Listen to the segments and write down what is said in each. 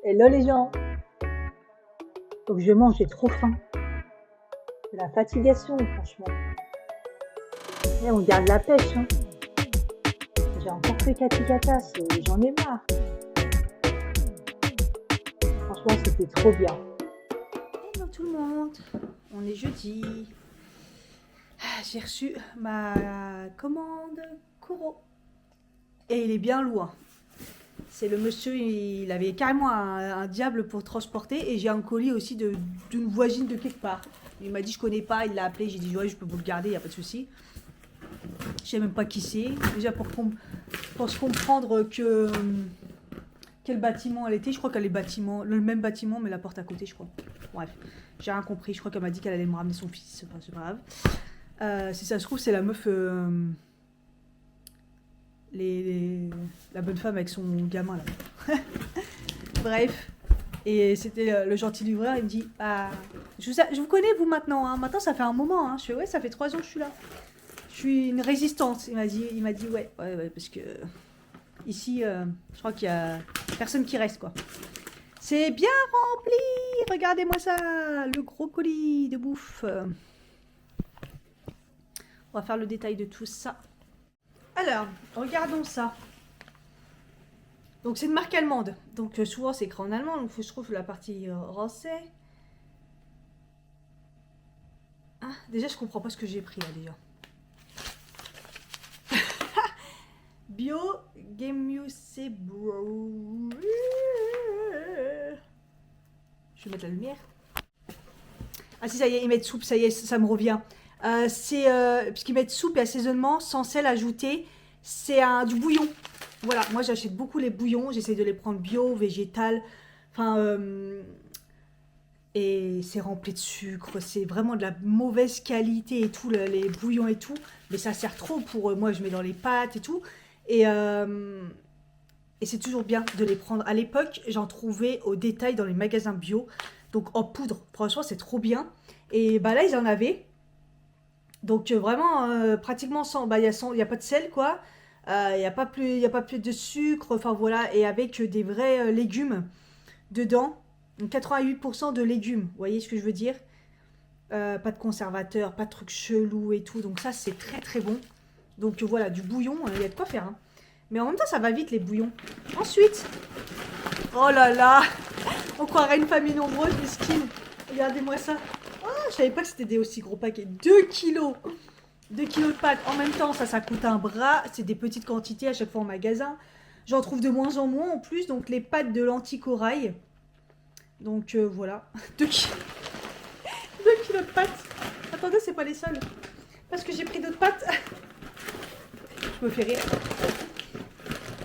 Hello les gens, faut que je mange, j'ai trop faim. C'est la fatigation, franchement. Et on garde la pêche, hein. J'ai encore fait Katikata, j'en ai marre. Franchement, c'était trop bien. Hello tout le monde, on est jeudi. J'ai reçu ma commande Koro et il est bien loin. C'est le monsieur, il avait carrément un diable pour transporter et j'ai un colis aussi d'une voisine de quelque part. Il m'a dit je connais pas, il l'a appelé, j'ai dit ouais je peux vous le garder, y a pas de souci. Je sais même pas qui c'est. Déjà pour se comprendre que quel bâtiment elle était, je crois qu'elle est le même bâtiment mais la porte à côté je crois. Bref, j'ai rien compris, je crois qu'elle m'a dit qu'elle allait me ramener son fils, enfin, c'est pas grave. Si ça se trouve, c'est la meuf, la bonne femme avec son gamin là. Bref, et c'était le gentil livreur, il me dit ah, je vous connais vous maintenant, hein. Maintenant ça fait un moment. Hein. Je fais ouais, ça fait 3 ans que je suis là. Je suis une résistante. Il m'a dit ouais, parce que ici, je crois qu'il y a personne qui reste quoi. C'est bien rempli, regardez-moi ça, le gros colis de bouffe. On va faire le détail de tout ça. Alors, regardons ça. Donc c'est une marque allemande. Donc souvent c'est écrit en allemand, donc il faut que je trouve la partie français. Ah, déjà je comprends pas ce que j'ai pris là déjà. Bio Gemüse Bro. Je vais mettre la lumière. Ah si ça y est, ils mettent soupe, ça y est, ça me revient. Puisqu'ils mettent soupe et assaisonnement sans sel ajouté, c'est du bouillon. Voilà, moi j'achète beaucoup les bouillons, j'essaie de les prendre bio, végétal, enfin, et c'est rempli de sucre, c'est vraiment de la mauvaise qualité et tout, les bouillons et tout, mais ça sert trop pour, moi je mets dans les pâtes et tout, et, euh, et c'est toujours bien de les prendre. À l'époque, j'en trouvais au détail dans les magasins bio, donc en poudre, franchement c'est trop bien, et bah là ils en avaient, donc vraiment pratiquement sans, bah il y a pas de sel quoi. Il n'y a pas plus, il y a pas plus de sucre, enfin voilà, et avec des vrais légumes dedans. Donc 88% de légumes, vous voyez ce que je veux dire. Pas de conservateur, pas de trucs chelous et tout, donc ça c'est très très bon. Donc voilà, du bouillon, il y a de quoi faire. Hein. Mais en même temps ça va vite les bouillons. Ensuite, oh là là, on croirait une famille nombreuse, mesquine. Regardez-moi ça. Oh, je savais pas que c'était des aussi gros paquets. 2 kilos 2 kilos de pâtes. En même temps, ça coûte un bras. C'est des petites quantités à chaque fois en magasin. J'en trouve de moins en moins en plus. Donc les pâtes de lentilles corail. Donc voilà. 2 kilos de pâtes. Attendez, c'est pas les seuls. Parce que j'ai pris d'autres pâtes. Je me fais rire.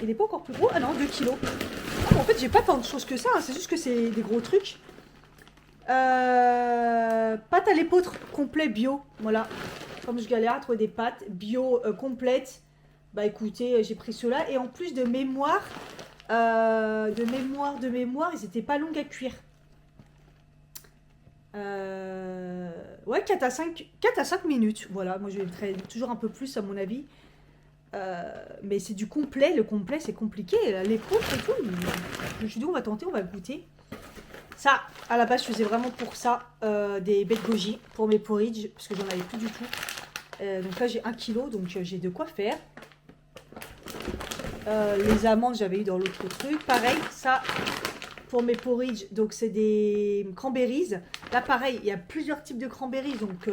Il n'est pas encore plus gros. Ah non, 2 kilos. Ah, en fait, j'ai pas tant de choses que ça. Hein. C'est juste que c'est des gros trucs. Pâtes à l'épeautre complet bio. Voilà. Comme je galère à trouver des pâtes bio complètes, bah écoutez, j'ai pris ceux-là. Et en plus de mémoire, ils étaient pas longues à cuire. Ouais, 4 à 5 minutes. Voilà, moi je vais toujours un peu plus à mon avis. Mais c'est du complet. Le complet, c'est compliqué. Les poutres et tout. Je me suis dit, on va tenter, on va goûter. Ça, à la base, je faisais vraiment pour ça des baies de goji pour mes porridge, parce que j'en avais plus du tout. Donc là, j'ai 1 kilo, donc j'ai de quoi faire. Les amandes, j'avais eu dans l'autre truc. Pareil, ça, pour mes porridge, donc c'est des cranberries. Là, pareil, il y a plusieurs types de cranberries, donc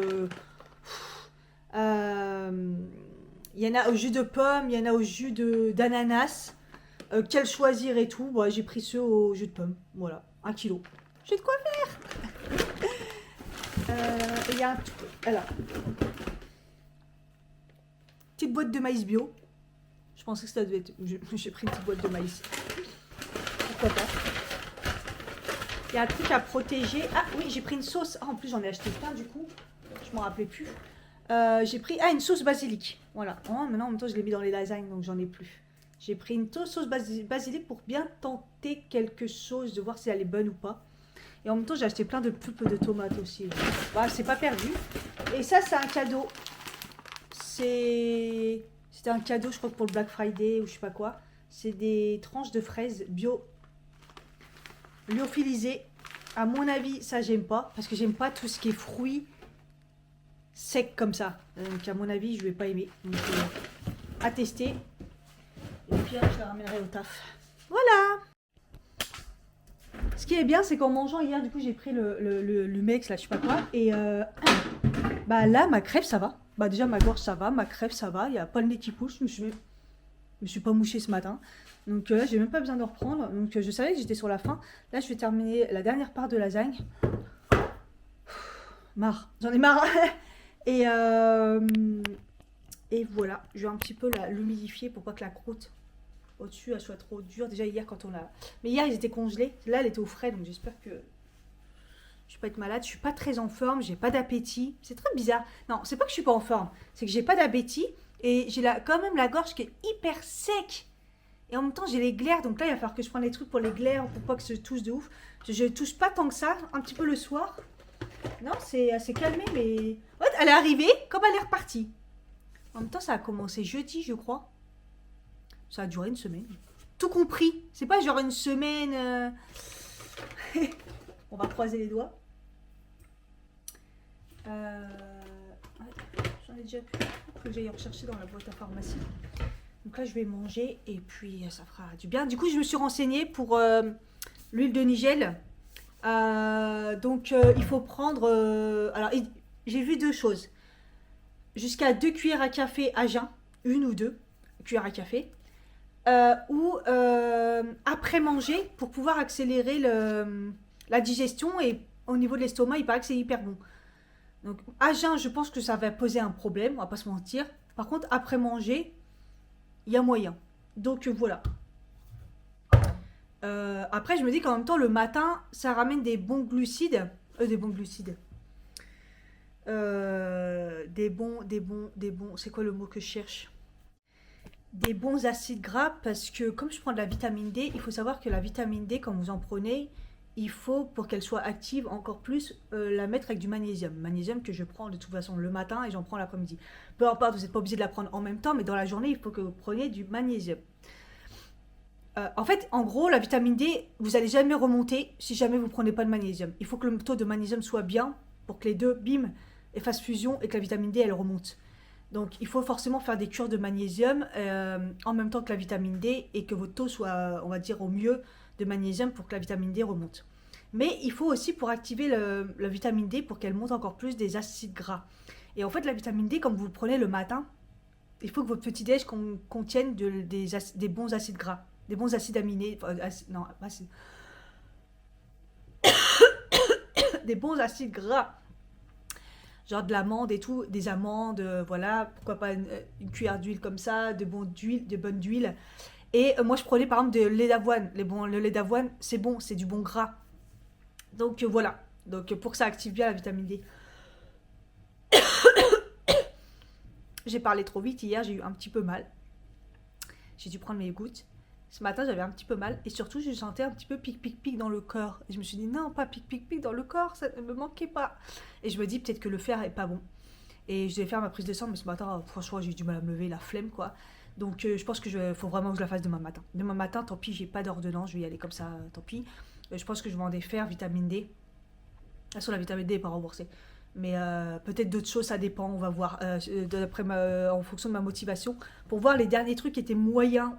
il y en a au jus de pomme, il y en a au jus d'ananas. Quel choisir et tout. Bon, j'ai pris ceux au jus de pomme. Voilà, 1 kilo. J'ai de quoi faire. Il y a un truc. Alors, petite boîte de maïs bio. Je pensais que ça devait être. J'ai pris une petite boîte de maïs. Pourquoi pas. Il y a un truc à protéger. Ah oui, j'ai pris une sauce. Ah, en plus, j'en ai acheté plein du coup. Je m'en rappelais plus. J'ai pris une sauce basilic. Voilà. Oh, maintenant, en même temps, je l'ai mis dans les lasagnes, donc j'en ai plus. J'ai pris une sauce basilic pour bien tenter quelque chose, de voir si elle est bonne ou pas. Et en même temps, j'ai acheté plein de pulpes de tomates aussi. Bah, c'est pas perdu. Et ça, c'est un cadeau. C'était un cadeau, je crois, pour le Black Friday ou je sais pas quoi. C'est des tranches de fraises bio lyophilisé. À mon avis, ça j'aime pas. Parce que j'aime pas tout ce qui est fruits secs comme ça. Donc à mon avis, je vais pas aimer. Donc à tester. Et puis je la ramènerai au taf. Voilà. Ce qui est bien, c'est qu'en mangeant hier, du coup, j'ai pris le Mex, là, je sais pas quoi. Et bah là, ma crève, ça va. Bah déjà, ma gorge, ça va. Ma crève, ça va. Il n'y a pas le nez qui pousse. Je me suis pas mouchée ce matin. Donc là, j'ai même pas besoin de reprendre. Donc je savais que j'étais sur la fin. Là, je vais terminer la dernière part de lasagne. Marre. J'en ai marre. Et voilà. Je vais un petit peu l'humidifier pour pas que la croûte au-dessus elle soit trop dure. Déjà hier quand on l'a... Mais hier ils étaient congelés. Là elle était au frais. Donc j'espère que je vais pas être malade. Je suis pas très en forme. J'ai pas d'appétit. C'est très bizarre. Non, c'est pas que je suis pas en forme. C'est que j'ai pas d'appétit. Et j'ai quand même la gorge qui est hyper sec. Et en même temps, j'ai les glaires. Donc là, il va falloir que je prenne des trucs pour les glaires, pour pas que je tousse de ouf. Je tousse pas tant que ça. Un petit peu le soir. Non, c'est assez calmé, mais... Ouais, elle est arrivée comme elle est repartie. En même temps, ça a commencé jeudi, je crois. Ça a duré une semaine. Tout compris. C'est pas genre une semaine... On va croiser les doigts. Ouais, j'en ai déjà plus. Faut que j'aille rechercher dans la boîte à pharmacie. Donc là, je vais manger et puis ça fera du bien. Du coup, je me suis renseignée pour l'huile de nigel. Donc, il faut prendre... alors, j'ai vu deux choses. Jusqu'à 2 cuillères à café à jeun. 1 ou 2 cuillères à café. Ou après manger pour pouvoir accélérer la digestion. Et au niveau de l'estomac, il paraît que c'est hyper bon. Donc, à jeun, je pense que ça va poser un problème. On va pas se mentir. Par contre, après manger... il y a moyen. Donc voilà. Après, je me dis qu'en même temps, le matin, ça ramène des bons glucides. Des bons glucides. Des bons... C'est quoi le mot que je cherche? Des bons acides gras. Parce que comme je prends de la vitamine D, il faut savoir que la vitamine D, quand vous en prenez, il faut, pour qu'elle soit active encore plus, la mettre avec du magnésium. Magnésium que je prends de toute façon le matin et j'en prends l'après-midi. Peu importe, vous n'êtes pas obligé de la prendre en même temps, mais dans la journée, il faut que vous preniez du magnésium. En fait, en gros, la vitamine D, vous n'allez jamais remonter si jamais vous ne prenez pas de magnésium. Il faut que le taux de magnésium soit bien pour que les deux, bim, fassent fusion et que la vitamine D, elle remonte. Donc, il faut forcément faire des cures de magnésium en même temps que la vitamine D et que votre taux soit, on va dire, au mieux de magnésium pour que la vitamine D remonte. Mais il faut aussi pour activer la vitamine D pour qu'elle monte encore plus des acides gras. Et en fait, la vitamine D, comme vous le prenez le matin, il faut que votre petit-déj contienne des bons acides gras, des bons acides aminés, des bons acides gras, genre de l'amande et tout, des amandes, voilà, pourquoi pas une cuillère d'huile comme ça, de bonne d'huile. Et moi, je prenais par exemple de lait d'avoine. Le lait d'avoine, c'est bon, c'est du bon gras. Donc voilà. Donc pour que ça active bien la vitamine D. J'ai parlé trop vite hier, j'ai eu un petit peu mal. J'ai dû prendre mes gouttes. Ce matin, j'avais un petit peu mal. Et surtout, je sentais un petit peu pic dans le corps. Et je me suis dit, non, pas pic dans le corps, ça ne me manquait pas. Et je me dis, peut-être que le fer est pas bon. Et je devais faire ma prise de sang, mais ce matin, franchement, j'ai eu du mal à me lever, la flemme, quoi. Donc je pense que faut vraiment que je la fasse demain matin. Demain matin, tant pis, j'ai pas d'ordonnance, je vais y aller comme ça, tant pis. Je pense que je vais en défaire, vitamine D. Sur la vitamine D n'est pas remboursée. Mais peut-être d'autres choses, ça dépend, on va voir. En fonction de ma motivation. Pour voir les derniers trucs qui étaient moyens,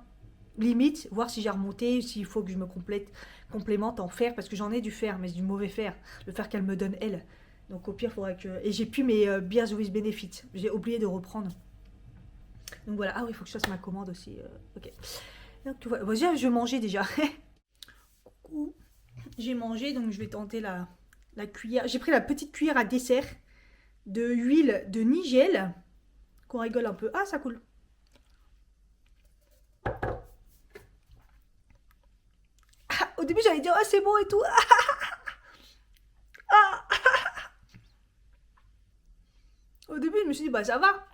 limite, voir si j'ai remonté, s'il faut que je me complémente en fer, parce que j'en ai du fer, mais c'est du mauvais fer. Le fer qu'elle me donne, elle. Donc au pire, il faudrait que... Et j'ai plus mes Beers with Benefit. J'ai oublié de reprendre. Donc voilà, ah oui, il faut que je fasse ma commande aussi. Ok. Donc voilà, bon, je vais manger déjà. Coucou. J'ai mangé, donc je vais tenter la cuillère. J'ai pris la petite cuillère à dessert de huile de nigel. Qu'on rigole un peu. Ah, ça coule. Ah, au début, j'allais dire, ah, c'est bon et tout. Ah. Au début, je me suis dit, bah ça va.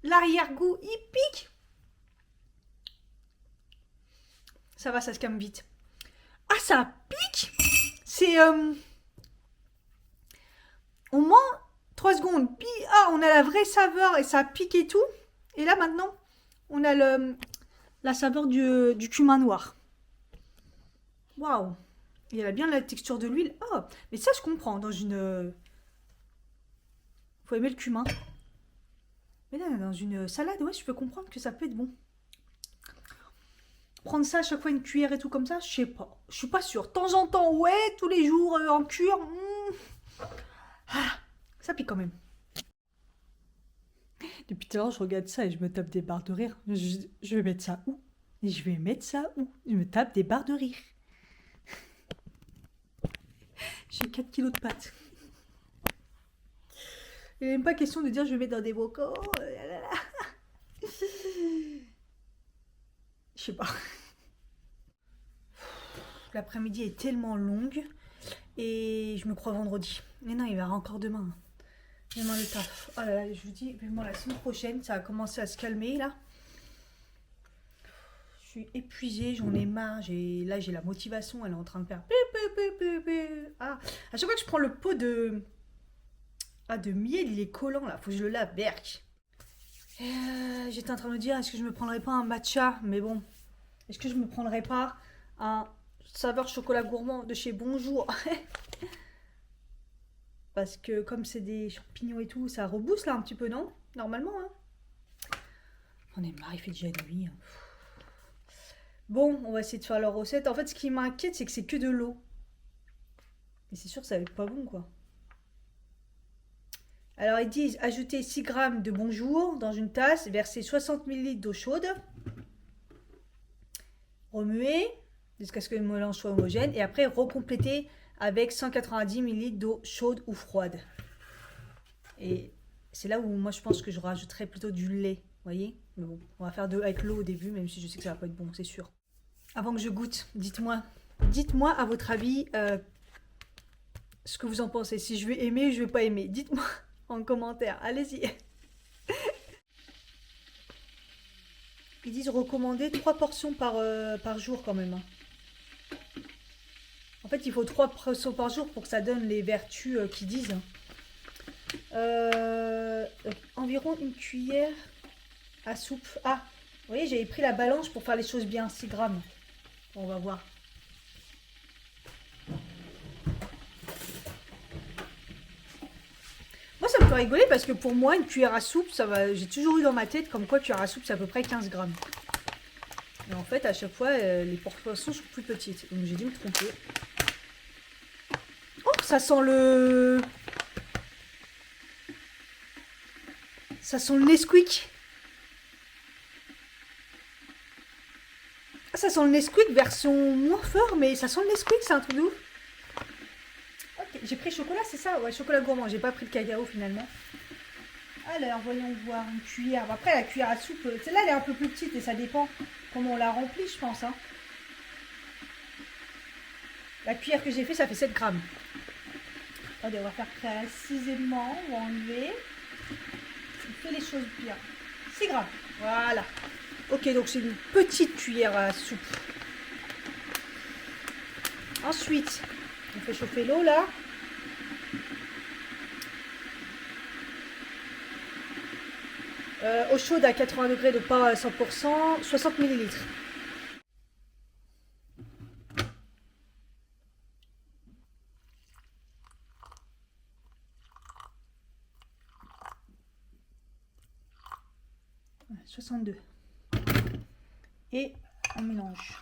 L'arrière-goût, il pique. Ça va, ça se calme vite. Ah, ça pique. C'est... Au moins 3 secondes. Puis, on a la vraie saveur et ça pique et tout. Et là, maintenant, on a la saveur du cumin noir. Waouh. Il a bien la texture de l'huile. Oh, mais ça, je comprends. Dans une... Faut aimer le cumin. Mais là, dans une salade, ouais, je peux comprendre que ça peut être bon. Prendre ça à chaque fois une cuillère et tout comme ça, je sais pas. Je suis pas sûre. De temps en temps, ouais, tous les jours en cure. Ah, ça pique quand même. Depuis tout à l'heure, je regarde ça et je me tape des barres de rire. Je vais mettre ça où? Je vais mettre ça où? Je me tape des barres de rire. J'ai 4 kilos de pâtes. Il n'est même pas question de dire je vais mettre dans des bocaux. Je sais pas. L'après-midi est tellement longue et je me crois vendredi. Mais non, il va y avoir encore demain. Demain le taf. Oh là là, je vous dis, vivement la semaine prochaine, ça va commencer à se calmer là. Je suis épuisée, j'en ai marre. Là, j'ai la motivation, elle est en train de faire. Ah, à chaque fois que je prends le pot de miel, il est collant là, faut que je le lave, berk. J'étais en train de me dire, est-ce que je me prendrais pas un matcha? Mais bon, est-ce que je me prendrais pas un saveur chocolat gourmand de chez Bonjour? Parce que comme c'est des champignons et tout, ça rebooste là un petit peu, non? Normalement, hein. On est marre, il fait déjà nuit. Hein. Bon, on va essayer de faire leur recette. En fait, ce qui m'inquiète, c'est que c'est que de l'eau. Et c'est sûr que ça va être pas bon, quoi. Alors, ils disent ajouter 6 g de Bonjour dans une tasse, verser 60 ml d'eau chaude, remuer jusqu'à ce que le mélange soit homogène et après recompléter avec 190 ml d'eau chaude ou froide. Et c'est là où moi je pense que je rajouterais plutôt du lait, vous voyez? Mais bon, on va faire avec l'eau au début, même si je sais que ça va pas être bon, c'est sûr. Avant que je goûte, dites-moi à votre avis ce que vous en pensez. Si je vais aimer ou je vais pas aimer. Dites-moi en commentaire. Allez-y. Ils disent recommander 3 portions par jour quand même. En fait, il faut 3 portions par jour pour que ça donne les vertus qu'ils disent. Environ une cuillère à soupe. Ah, vous voyez, j'avais pris la balance pour faire les choses bien. 6 grammes. On va voir. Moi, ça me fait rigoler parce que pour moi, une cuillère à soupe, ça va. J'ai toujours eu dans ma tête comme quoi cuillère à soupe, c'est à peu près 15 grammes. Et en fait, à chaque fois, les portions sont plus petites. Donc j'ai dû me tromper. Oh, ça sent le... Ça sent le Nesquik. Ah, ça sent le Nesquik version moins fort, mais ça sent le Nesquik, c'est un truc de ouf. Ok, j'ai pris chocolat, c'est ça? Ouais, chocolat gourmand. J'ai pas pris le cacao finalement. Alors, voyons voir une cuillère. Après, la cuillère à soupe, celle-là, elle est un peu plus petite et ça dépend comment on la remplit, je pense. Hein. La cuillère que j'ai fait, ça fait 7 grammes. Attendez, on va faire précisément. On va enlever. On fait les choses bien. 6 grammes. Voilà. Ok, donc c'est une petite cuillère à soupe. Ensuite, on fait chauffer l'eau là. Eau chaude à 80 degrés, donc pas à 100%, 60 ml. Ouais, 62. Et on mélange.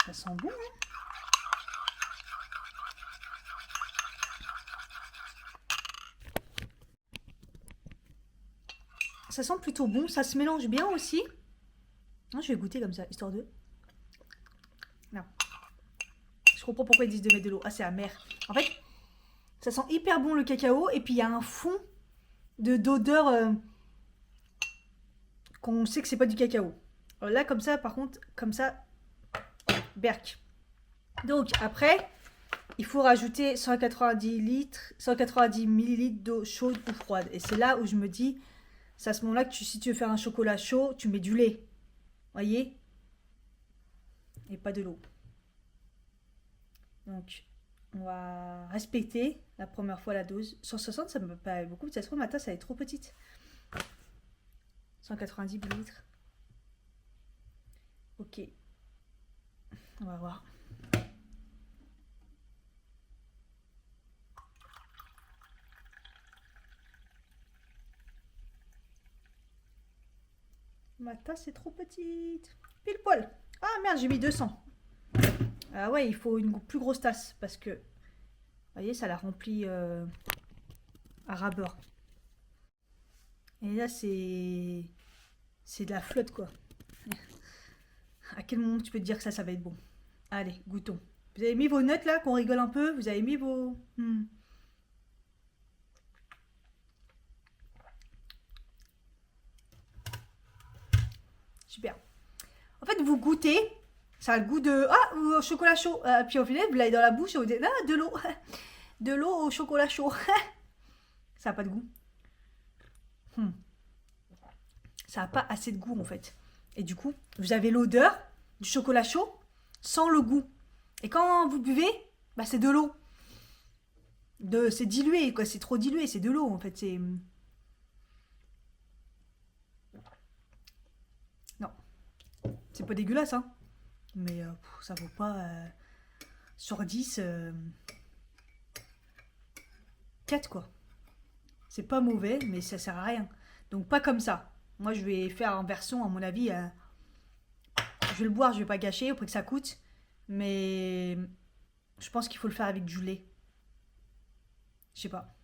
Ça sent bon, hein? Ça sent plutôt bon, ça se mélange bien aussi. Non, je vais goûter comme ça, histoire de... Non. Je comprends pourquoi ils disent de mettre de l'eau. Ah, c'est amer. En fait, ça sent hyper bon le cacao. Et puis, il y a un fond d'odeur qu'on sait que c'est pas du cacao. Alors là, comme ça, par contre, comme ça, berk. Donc, après, il faut rajouter 190 ml d'eau chaude ou froide. Et c'est là où je me dis, c'est à ce moment-là que si tu veux faire un chocolat chaud, tu mets du lait. Voyez? Et pas de l'eau. Donc, On va respecter la première fois la dose. 160, ça me paraît beaucoup. Ça se trouve, ma tasse, elle est trop petite. 190 millilitres. Ok. On va voir. Ma tasse est trop petite. Pile poil. Ah merde, j'ai mis 200. Ah ouais, il faut une plus grosse tasse parce que, vous voyez, ça la remplit à ras-bord. Et là, c'est de la flotte, quoi. À quel moment tu peux te dire que ça va être bon? Allez, goûtons. Vous avez mis vos notes là, qu'on rigole un peu? Vous avez mis vos... Super. En fait, vous goûtez, ça a le goût de... Ah, au chocolat chaud. Puis au final, vous l'avez dans la bouche et vous dites, ah, de l'eau. De l'eau au chocolat chaud. Ça n'a pas de goût. Ça n'a pas assez de goût, en fait. Et du coup, vous avez l'odeur du chocolat chaud sans le goût. Et quand vous buvez, bah, c'est de l'eau. C'est dilué, quoi. C'est trop dilué, c'est de l'eau, en fait. C'est... Non. C'est pas dégueulasse, hein. Mais ça vaut pas... sur 10... 4, quoi. C'est pas mauvais, mais ça sert à rien. Donc pas comme ça. Moi, je vais faire en version, à mon avis... je vais le boire, je vais pas gâcher, au prix que ça coûte. Mais... je pense qu'il faut le faire avec du lait. Je sais pas.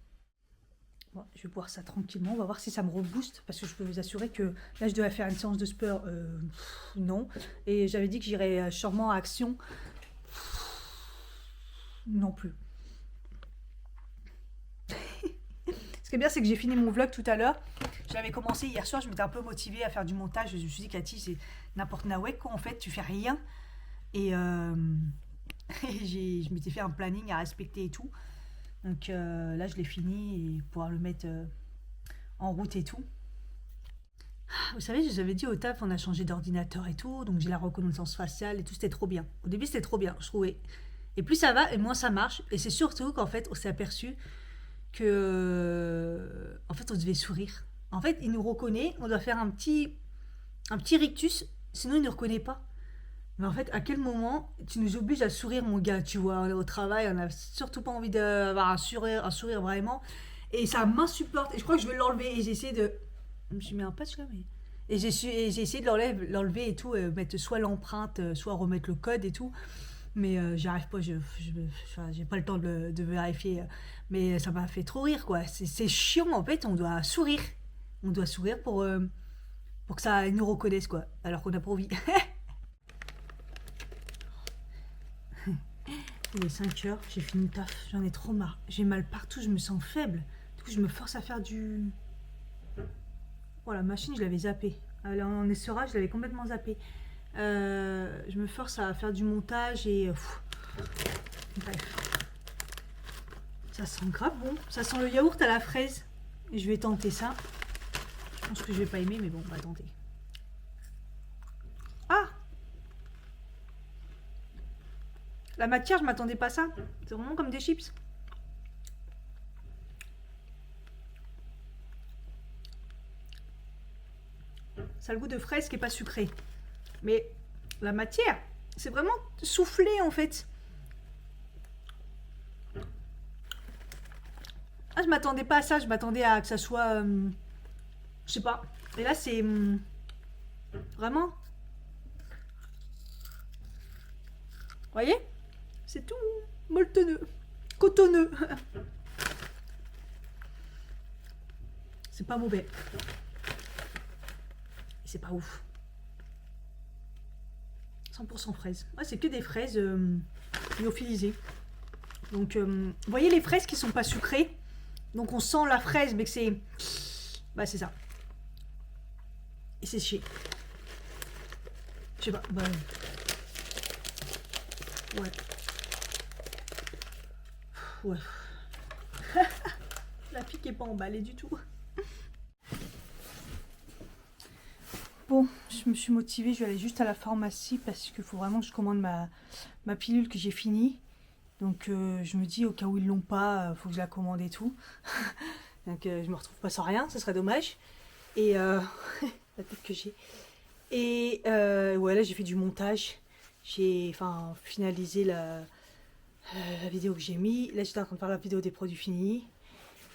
Bon, je vais boire ça tranquillement. On va voir si ça me rebooste. Parce que je peux vous assurer que là, je devais faire une séance de sport. Non. Et j'avais dit que j'irais sûrement à Action. Non plus. Ce qui est bien, c'est que j'ai fini mon vlog tout à l'heure. J'avais commencé hier soir. Je m'étais un peu motivée à faire du montage. Je me suis dit, Cathy, c'est n'importe nawek, quoi. En fait, tu fais rien. Et je m'étais fait un planning à respecter et tout. Donc là, je l'ai fini et pouvoir le mettre en route et tout. Vous savez, je vous avais dit au taf, on a changé d'ordinateur et tout, donc j'ai la reconnaissance faciale et tout, c'était trop bien. Au début, c'était trop bien, je trouvais. Et plus ça va, et moins ça marche. Et c'est surtout qu'en fait, on s'est aperçu que, en fait, on devait sourire. En fait, il nous reconnaît, on doit faire un petit rictus, sinon il ne nous reconnaît pas. Mais en fait, à quel moment tu nous obliges à sourire, mon gars, tu vois, au travail, on n'a surtout pas envie d'avoir un sourire vraiment. Et ça m'insupporte. Et je crois que je vais l'enlever. Et j'ai essayé de... Je me suis mis un patch là, mais... Et j'ai essayé de l'enlever et tout, mettre soit l'empreinte, soit remettre le code et tout. Mais j'y arrive pas, j'ai pas le temps de vérifier. Mais ça m'a fait trop rire, quoi. C'est chiant, en fait, on doit sourire. On doit sourire pour que ça nous reconnaisse, quoi. Alors qu'on n'a pas envie. Il est 5 heures, j'ai fini le taf, j'en ai trop marre. J'ai mal partout, je me sens faible. Du coup, je me force à faire du... Oh, la machine, je l'avais zappée. En essorage, je l'avais complètement zappée. Je me force à faire du montage et... Bref. Ça sent grave bon. Ça sent le yaourt à la fraise. Et je vais tenter ça. Je pense que je vais pas aimer, mais bon, on va tenter. Ah! La matière, je m'attendais pas à ça. C'est vraiment comme des chips. Ça a le goût de fraise qui est pas sucré. Mais la matière, c'est vraiment soufflé en fait. Ah, je m'attendais pas à ça. Je m'attendais à que ça soit... je sais pas. Et là, c'est... vraiment... Vous voyez? C'est tout molletonneux, cotonneux. C'est pas mauvais. C'est pas ouf. 100% fraises. Ouais, c'est que des fraises lyophilisées. Donc, vous voyez les fraises qui sont pas sucrées. Donc, on sent la fraise, mais que c'est... Bah, c'est ça. Et c'est chier. Je sais pas. Bah... ouais. Ouais. La pique est pas emballée du tout. Bon, je me suis motivée, je vais aller juste à la pharmacie parce qu'il faut vraiment que je commande ma pilule que j'ai finie. Donc je me dis au cas où ils l'ont pas, faut que je la commande et tout. Donc je me retrouve pas sans rien, ce serait dommage. Et la tête que j'ai. Et ouais, là j'ai fait du montage. J'ai enfin finalisé la vidéo que j'ai mis. Là j'étais en train de faire la vidéo des produits finis.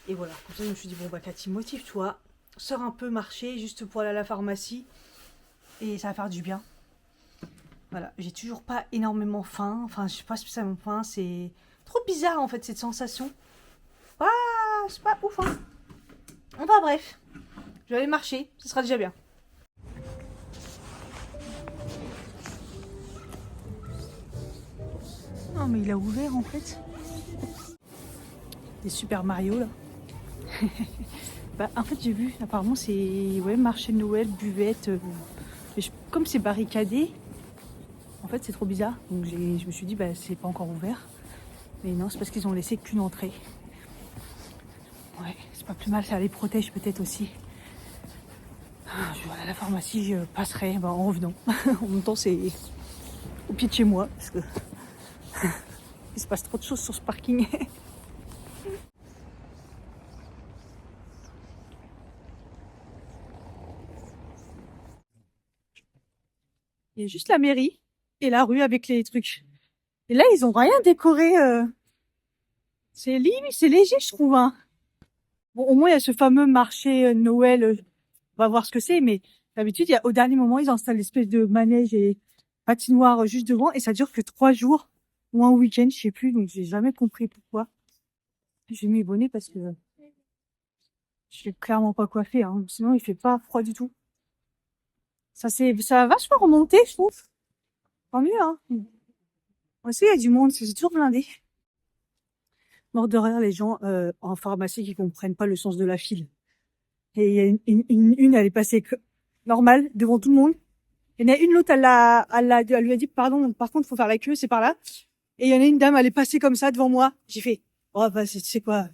Et voilà, comme ça je me suis dit bon bah Cathy, motive-toi, sors un peu marcher juste pour aller à la pharmacie. Et ça va faire du bien. Voilà, j'ai toujours pas énormément faim. Enfin, je suis pas spécialement faim. C'est trop bizarre en fait cette sensation. Ah, c'est pas ouf hein. Enfin bref, je vais aller marcher, ce sera déjà bien. Non mais il a ouvert en fait. Des Super Mario là. Bah en fait j'ai vu, apparemment c'est ouais, marché de Noël, buvette. Comme c'est barricadé, en fait c'est trop bizarre. Donc je me suis dit bah c'est pas encore ouvert. Mais non, c'est parce qu'ils ont laissé qu'une entrée. Ouais, c'est pas plus mal, ça les protège peut-être aussi. Je vais aller à la pharmacie, je passerai en revenant. En même temps, c'est au pied de chez moi, parce que il se passe trop de choses sur ce parking. Il y a juste la mairie et la rue avec les trucs. Et là, ils ont rien décoré. C'est léger, je trouve. Hein. Bon, au moins, il y a ce fameux marché Noël. On va voir ce que c'est, mais d'habitude, au dernier moment, ils installent l'espèce de manège et patinoire juste devant, et ça dure que 3 jours ou un week-end, je sais plus, donc j'ai jamais compris pourquoi. J'ai mis bonnet parce que je suis clairement pas coiffée, hein. Sinon il fait pas froid du tout. Ça a vachement remonté, je trouve. Tant mieux, hein. Aussi, il y a du monde, c'est toujours blindé. Mort de rire, les gens en pharmacie qui comprennent pas le sens de la file. Et il y a une elle est passée normale devant tout le monde. Il y en a une, l'autre, elle lui a dit, pardon, par contre, faut faire la queue, c'est par là. Et il y en a une dame, elle est passée comme ça devant moi. J'ai fait, oh, bah, c'est quoi?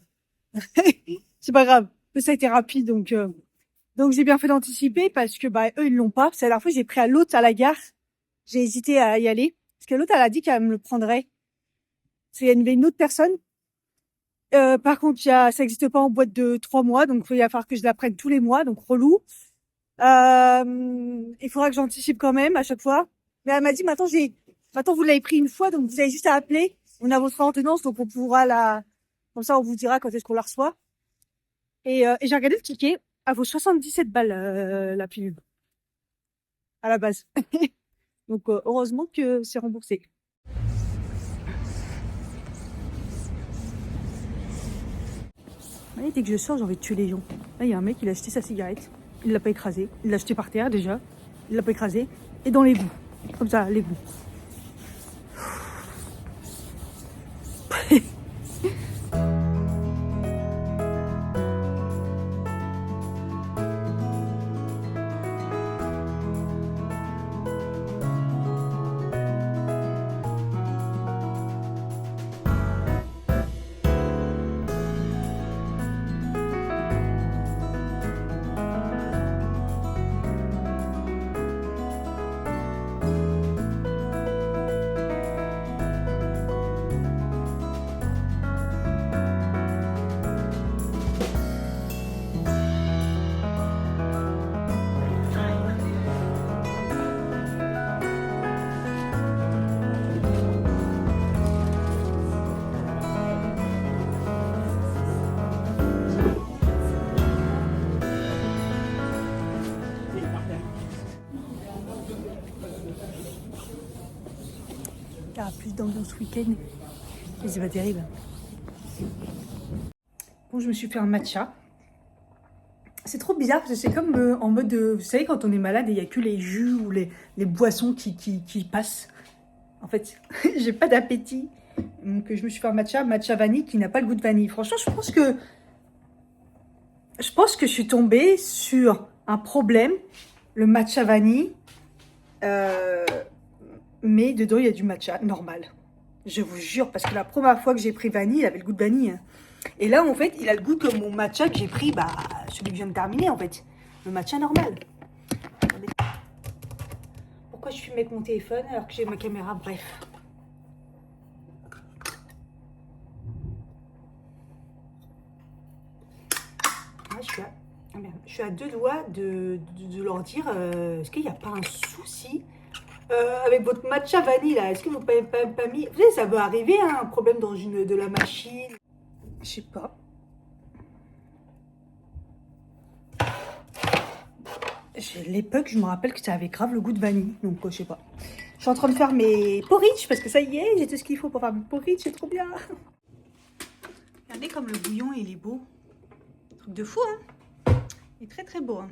C'est pas grave. Ça a été rapide, donc j'ai bien fait d'anticiper parce que, bah, eux, ils l'ont pas. C'est la dernière fois, j'ai pris à l'autre à la gare. J'ai hésité à y aller. Parce que l'autre, elle a dit qu'elle me le prendrait. Parce qu'il y avait une autre personne. Par contre, ça existe pas en boîte de 3 mois, donc il va falloir que je la prenne tous les mois, donc relou. Il faudra que j'anticipe quand même à chaque fois. Mais elle m'a dit, maintenant vous l'avez pris une fois, donc vous avez juste à appeler. On a votre ordonnance, donc on pourra comme ça on vous dira quand est-ce qu'on la reçoit. Et j'ai regardé le ticket, elle vaut 77 balles, la pilule. À la base. Donc, heureusement que c'est remboursé. Ouais, dès que je sors, j'ai envie de tuer les gens. Là, il y a un mec, il a acheté sa cigarette. Il l'a pas écrasée. Il l'a acheté par terre, déjà. Il l'a pas écrasée. Et dans l'égout. Comme ça, l'égout. Il y aura plus d'ambiance ce week-end. Et c'est pas terrible. Bon, je me suis fait un matcha. C'est trop bizarre parce que c'est comme en mode vous savez, quand on est malade et il n'y a que les jus ou les boissons qui passent. En fait, j'ai pas d'appétit. Donc, je me suis fait un matcha vanille qui n'a pas le goût de vanille. Franchement, je pense que je suis tombée sur un problème. Le matcha vanille. Mais dedans, il y a du matcha normal. Je vous jure, parce que la première fois que j'ai pris vanille, il avait le goût de vanille. Et là, en fait, il a le goût que mon matcha que j'ai pris, bah, celui que je viens de terminer, en fait. Le matcha normal. Attendez. Pourquoi je filme avec mon téléphone alors que j'ai ma caméra? Bref. ah merde, je suis à deux doigts de leur dire est-ce qu'il n'y a pas un souci avec votre matcha vanille là? Est-ce que vous n'avez pas mis. Vous savez, ça peut arriver, hein, un problème dans de la machine. Je sais pas. L'époque, je me rappelle que ça avait grave le goût de vanille, donc je sais pas. Je suis en train de faire mes porridge parce que ça y est, j'ai tout ce qu'il faut pour faire mes porridge, c'est trop bien. Regardez comme le bouillon il est beau. Truc de fou, hein. Il est très très beau. Hein.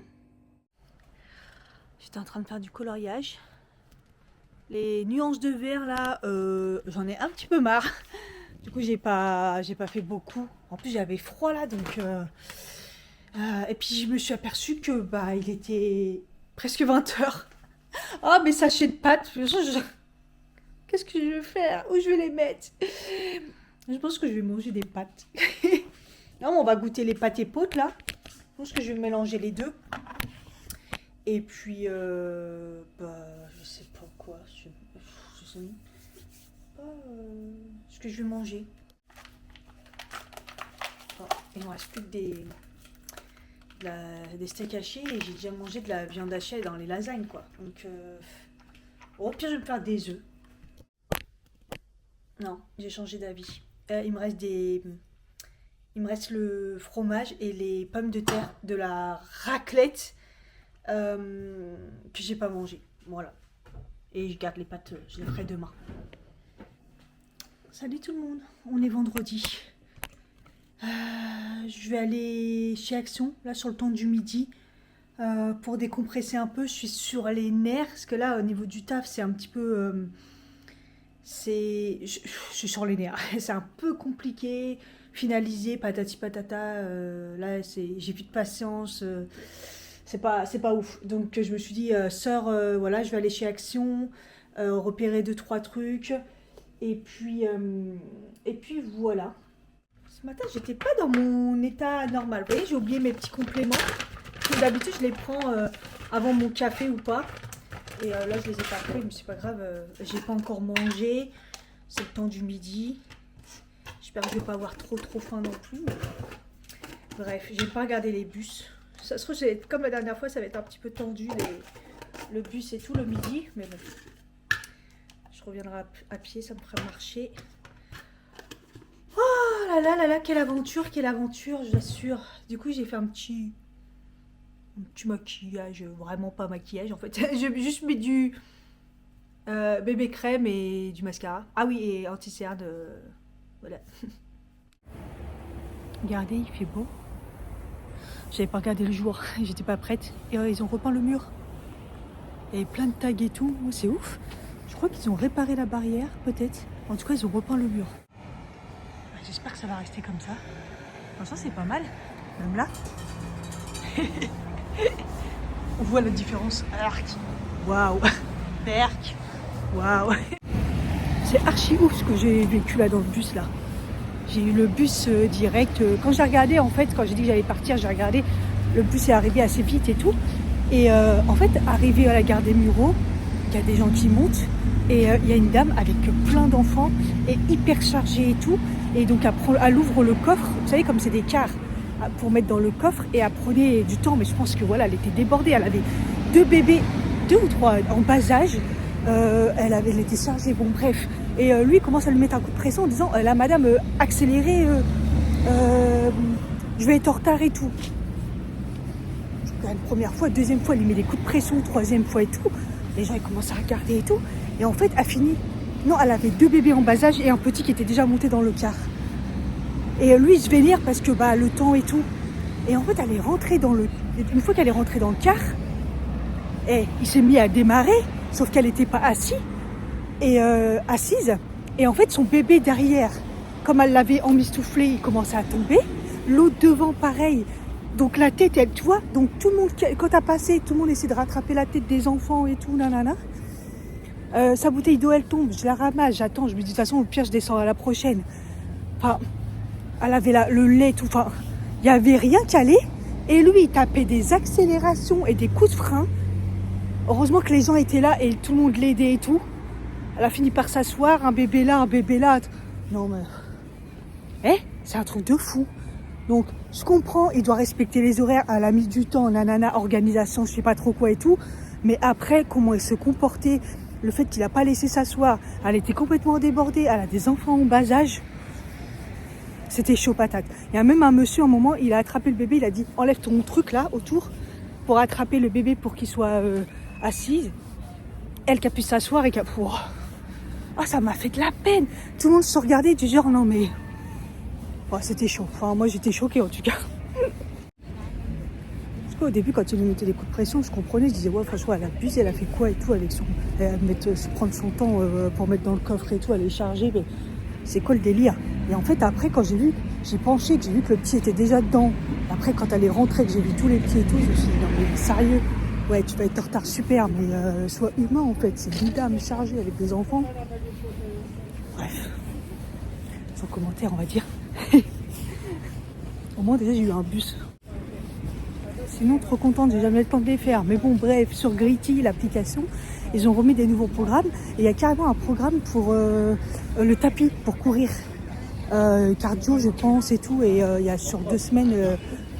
J'étais en train de faire du coloriage. Les nuances de vert là, j'en ai un petit peu marre. Du coup, j'ai pas fait beaucoup. En plus, j'avais froid là, donc. Et puis, je me suis aperçue que bah, il était presque 20h. Ah, mes sachets de pâtes. Qu'est-ce que je vais faire? Où je vais les mettre? Je pense que je vais manger des pâtes. Non, on va goûter les pâtes et potes là. Je pense que je vais mélanger les deux. Et puis, bah, je sais pas quoi. Je sais pas ce que je vais manger. Oh, il me reste plus que des steaks hachés et j'ai déjà mangé de la viande hachée dans les lasagnes, quoi. Donc, au pire, je vais me faire des œufs. Non, j'ai changé d'avis. Il me reste le fromage et les pommes de terre de la raclette que j'ai pas mangé. Voilà. Et je garde les pâtes, je les ferai demain. Salut tout le monde, on est vendredi. Je vais aller chez Action, là sur le temps du midi, pour décompresser un peu. Je suis sur les nerfs, parce que là, au niveau du taf, c'est un petit peu... je suis sur les nerfs, c'est un peu compliqué. Finaliser, patati patata, là, j'ai plus de patience, c'est pas ouf. Donc, je me suis dit, sœur, voilà, je vais aller chez Action, repérer 2-3 trucs, et puis voilà. Ce matin, j'étais pas dans mon état normal. Vous voyez, j'ai oublié mes petits compléments. D'habitude, je les prends avant mon café ou pas. Et là, je les ai pas pris, mais c'est pas grave. J'ai pas encore mangé. C'est le temps du midi. J'espère que je vais pas avoir trop faim non plus. Bref, j'ai pas regardé les bus. Ça se trouve, comme la dernière fois, ça va être un petit peu tendu, le bus et tout le midi. Mais bon, je reviendrai à pied, ça me fera marcher. Oh là là, quelle aventure, je l'assure. Du coup, j'ai fait un petit maquillage, vraiment pas maquillage en fait. J'ai juste mis du bébé crème et du mascara. Ah oui, et anti-cerne, voilà. Regardez, il fait beau. J'avais pas regardé le jour, j'étais pas prête. Et ils ont repeint le mur. Il y avait plein de tags et tout, c'est ouf. Je crois qu'ils ont réparé la barrière, peut-être. En tout cas, ils ont repeint le mur. J'espère que ça va rester comme ça. Franchement, c'est pas mal. Même là. On voit la différence. Arc. Waouh. Perc. Waouh. C'est archi ouf ce que j'ai vécu là dans le bus là. J'ai eu le bus direct. Quand j'ai regardé, en fait, quand j'ai dit que j'allais partir, j'ai regardé. Le bus est arrivé assez vite et tout. Et en fait, arrivé à la gare des Mureaux, il y a des gens qui montent. Et il y a une dame avec plein d'enfants et hyper chargée et tout. Et donc elle ouvre le coffre, vous savez comme c'est des cars pour mettre dans le coffre, et elle prenait du temps, mais je pense que voilà, elle était débordée, elle avait 2 bébés, 2 ou 3 en bas âge, elle était chargée, bon bref, et lui il commence à lui mettre un coup de pression en disant la madame accélérez, je vais être en retard et tout. La première fois, deuxième fois, elle lui met des coups de pression, troisième fois et tout, les gens ils commencent à regarder et tout, et en fait elle finit. Non, elle avait 2 bébés en bas âge et un petit qui était déjà monté dans le car. Et lui, il se vénère parce que le temps et tout. Et en fait, elle est rentrée une fois qu'elle est rentrée dans le car, il s'est mis à démarrer, sauf qu'elle n'était pas assise. Et en fait, son bébé derrière, comme elle l'avait emmistoufflé, il commençait à tomber. L'autre devant, pareil. Donc la tête, tu vois, donc tout le monde, quand t'as passé, tout le monde essaie de rattraper la tête des enfants et tout, nanana. Sa bouteille d'eau elle tombe, je la ramasse, j'attends, je me dis de toute façon au pire je descends à la prochaine. Enfin, elle avait le lait, tout, enfin, il n'y avait rien qui allait. Et lui il tapait des accélérations et des coups de frein. Heureusement que les gens étaient là et tout le monde l'aidait et tout. Elle a fini par s'asseoir, un bébé là. Non mais, c'est un truc de fou. Donc, je comprends, il doit respecter les horaires, elle a mis du temps, nanana, organisation, je sais pas trop quoi et tout. Mais après, comment il se comportait, le fait qu'il a pas laissé s'asseoir, elle était complètement débordée, elle a des enfants en bas âge. C'était chaud patate. Il y a même un monsieur, à un moment, il a attrapé le bébé, il a dit « Enlève ton truc là, autour, pour attraper le bébé pour qu'il soit assise. » Elle qui a pu s'asseoir et qui a... Oh, ça m'a fait de la peine. Tout le monde se regardait du genre « Non mais... » C'était chaud. Enfin, moi, j'étais choquée en tout cas. Parce qu'au début, quand il lui mettait des coups de pression, je comprenais. Je disais « Ouais, franchement, elle abuse, elle a fait quoi et tout avec son... se prendre son temps pour mettre dans le coffre et tout, aller charger. Mais c'est quoi le délire ?» Et en fait, après, quand j'ai penché, que j'ai vu que le petit était déjà dedans. Après, quand elle est rentrée, que j'ai vu tous les pieds et tout, je me suis dit, non mais sérieux, ouais, tu vas être en retard, super, mais sois humain en fait. C'est une dame chargée avec des enfants. Bref, sans commentaire, on va dire. Au moins, déjà, j'ai eu un bus. Sinon, trop contente, j'ai jamais le temps de les faire. Mais bon, bref, sur Gritty, l'application, ils ont remis des nouveaux programmes. Et il y a carrément un programme pour le tapis, pour courir. Cardio je pense et tout, et il y a sur 2 semaines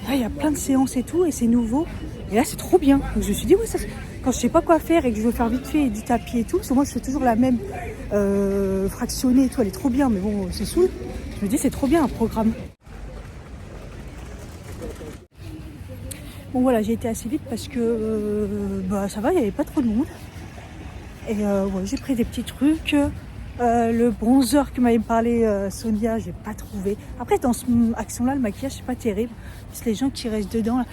il y a plein de séances et tout, et c'est nouveau, et là c'est trop bien. Donc je me suis dit ouais, ça, quand je sais pas quoi faire et que je veux faire vite fait du tapis et tout, parce que moi je fais toujours la même fractionnée et tout, elle est trop bien, mais bon c'est saoul. Je me dis c'est trop bien un programme. Bon voilà, j'ai été assez vite parce que ça va, il n'y avait pas trop de monde, et ouais, j'ai pris des petits trucs. Le bronzer que m'avait parlé Sonia, j'ai pas trouvé. Après, dans cette action-là, le maquillage, c'est pas terrible. C'est les gens qui restent dedans. Là.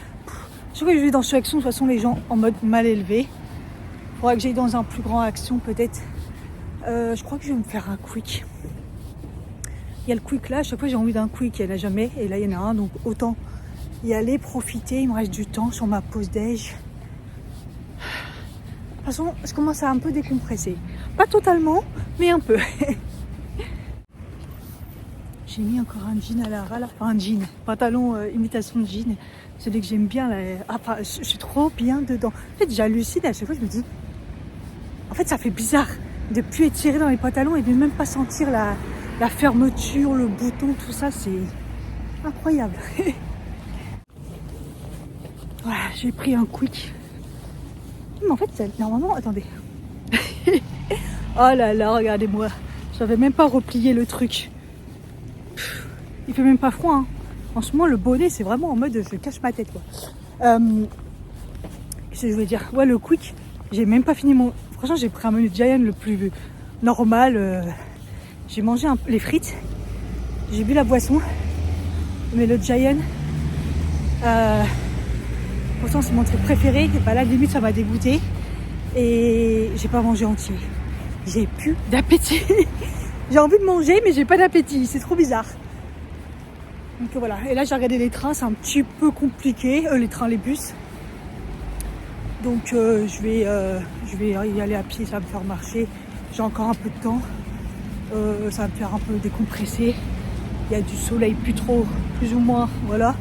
Je crois que je vais dans cette action, de toute façon, les gens en mode mal élevé. Il faudra que j'aille dans un plus grand action, peut-être. Je crois que je vais me faire un quick. Il y a le quick là, à chaque fois j'ai envie d'un quick, il n'y en a jamais. Et là, il y en a un, donc autant y aller, profiter. Il me reste du temps sur ma pause déj. De toute façon, je commence à un peu décompresser. Pas totalement, mais un peu. J'ai mis encore un jean à Lara, là. Enfin, un jean, pantalon imitation de jean. Celui que j'aime bien, là. Enfin, je suis trop bien dedans. En fait, j'hallucine à chaque fois, je me dis... En fait, ça fait bizarre de plus être tiré dans les pantalons et de même pas sentir la fermeture, le bouton, tout ça. C'est incroyable. Voilà, j'ai pris un quick. Mais en fait, normalement, attendez. Oh là là, regardez-moi. Je n'avais même pas replié le truc. Il fait même pas froid. Hein. En ce moment, le bonnet, c'est vraiment en mode je cache ma tête. Quoi. Qu'est-ce que je veux dire? Ouais, le quick, j'ai même pas fini mon... Franchement, j'ai pris un menu Giant le plus normal. J'ai mangé les frites. J'ai bu la boisson. Mais le Giant... pourtant, c'est mon truc préféré. Et bah là, limite, ça m'a dégoûté. Et j'ai pas mangé entier. J'ai plus d'appétit. J'ai envie de manger, mais j'ai pas d'appétit. C'est trop bizarre. Donc voilà. Et là, j'ai regardé les trains. C'est un petit peu compliqué. Les trains, les bus. Donc je vais y aller à pied. Ça va me faire marcher. J'ai encore un peu de temps. Ça va me faire un peu décompresser. Il y a du soleil, plus ou moins. Voilà.